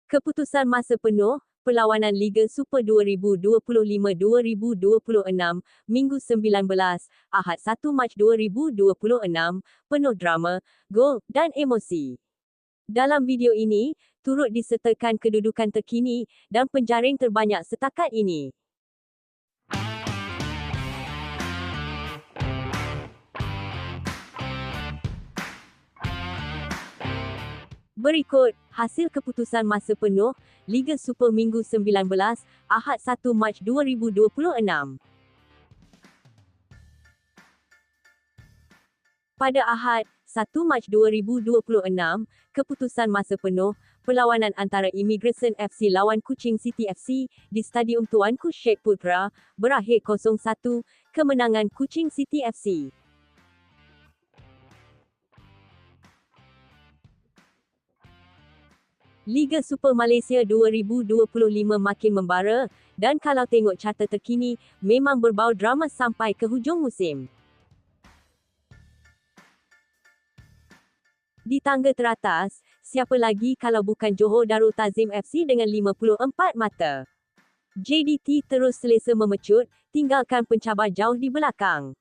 Keputusan masa penuh, perlawanan Liga Super 2025-2026, Minggu 19, Ahad 1 Mac 2026, penuh drama, gol, dan emosi. Dalam video ini, turut disertakan kedudukan terkini dan penjaring terbanyak setakat ini. Berikut, hasil keputusan masa penuh, Liga Super Minggu 19, Ahad 1 Mac 2026. Pada Ahad, 1 Mac 2026, keputusan masa penuh, perlawanan antara Immigration FC lawan Kuching City FC di Stadium Tuanku Sheikh Putra, berakhir 0-1, kemenangan Kuching City FC. Liga Super Malaysia 2025 makin membara, dan kalau tengok carta terkini, memang berbau drama sampai ke hujung musim. Di tangga teratas, siapa lagi kalau bukan Johor Darul Ta'zim FC dengan 54 mata. JDT terus selesa memecut, tinggalkan pencabar jauh di belakang.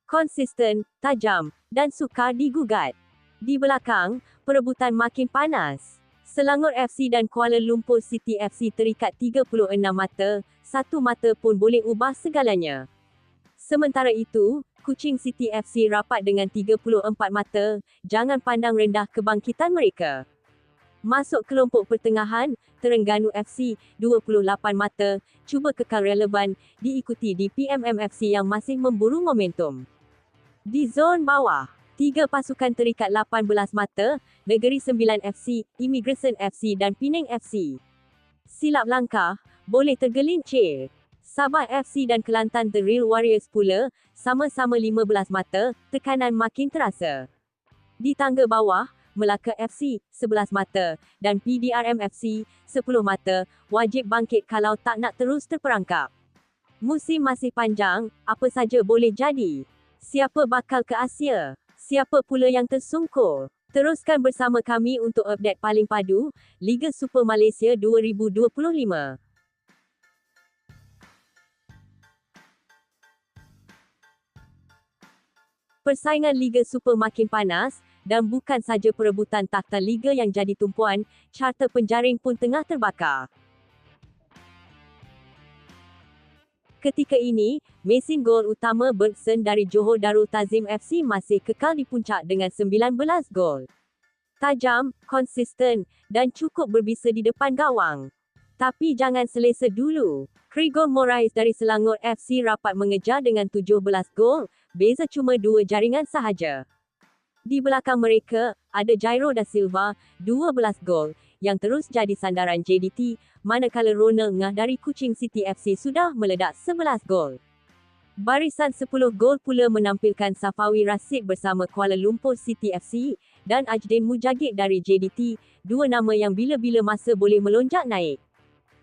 Konsisten, tajam, dan sukar digugat. Di belakang, perebutan makin panas. Selangor FC dan Kuala Lumpur City FC terikat 36 mata, satu mata pun boleh ubah segalanya. Sementara itu, Kuching City FC rapat dengan 34 mata, jangan pandang rendah kebangkitan mereka. Masuk kelompok pertengahan, Terengganu FC, 28 mata, cuba kekal relevan, diikuti di PMM FC yang masih memburu momentum. Di zon bawah, 3 pasukan terikat 18 mata, Negeri Sembilan FC, Immigration FC dan Penang FC. Silap langkah, boleh tergelincir. Sabah FC dan Kelantan The Real Warriors pula, sama-sama 15 mata, tekanan makin terasa. Di tangga bawah, Melaka FC, 11 mata, dan PDRM FC, 10 mata, wajib bangkit kalau tak nak terus terperangkap. Musim masih panjang, apa saja boleh jadi. Siapa bakal ke Asia? Siapa pula yang tersungkur? Teruskan bersama kami untuk update paling padu, Liga Super Malaysia 2025. Persaingan Liga Super makin panas, dan bukan saja perebutan takhta Liga yang jadi tumpuan, carta penjaring pun tengah terbakar. Ketika ini, mesin gol utama Bergson dari Johor Darul Ta'zim FC masih kekal di puncak dengan 19 gol. Tajam, konsisten, dan cukup berbisa di depan gawang. Tapi jangan selesa dulu. Gregor Moraes dari Selangor FC rapat mengejar dengan 17 gol, beza cuma 2 jaringan sahaja. Di belakang mereka, ada Jairo da Silva, 12 gol, yang terus jadi sandaran JDT, manakala Ronald Ngah dari Kuching City FC sudah meledak 11 gol. Barisan 10 gol pula menampilkan Safawi Rashid bersama Kuala Lumpur City FC, dan Ajdin Mujagid dari JDT, dua nama yang bila-bila masa boleh melonjak naik.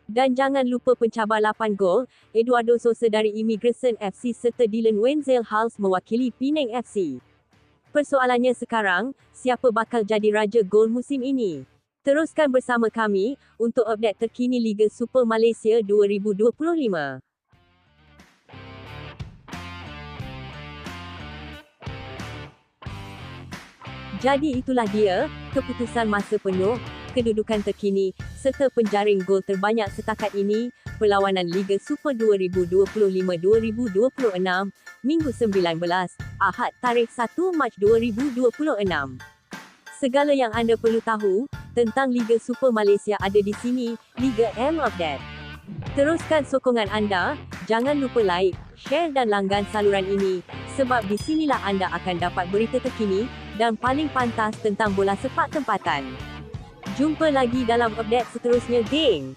Dan jangan lupa pencabar 8 gol, Eduardo Sosa dari Immigration FC serta Dylan Wenzel Hals mewakili Penang FC. Persoalannya sekarang, siapa bakal jadi raja gol musim ini? Teruskan bersama kami untuk update terkini Liga Super Malaysia 2025. Jadi itulah dia, keputusan masa penuh, kedudukan terkini, serta penjaring gol terbanyak setakat ini, perlawanan Liga Super 2025-2026, Minggu 19, Ahad tarikh 1 Mac 2026. Segala yang anda perlu tahu tentang Liga Super Malaysia ada di sini, Liga M Update. Teruskan sokongan anda, jangan lupa like, share dan langgan saluran ini, sebab di sinilah anda akan dapat berita terkini dan paling pantas tentang bola sepak tempatan. Jumpa lagi dalam update seterusnya, geng.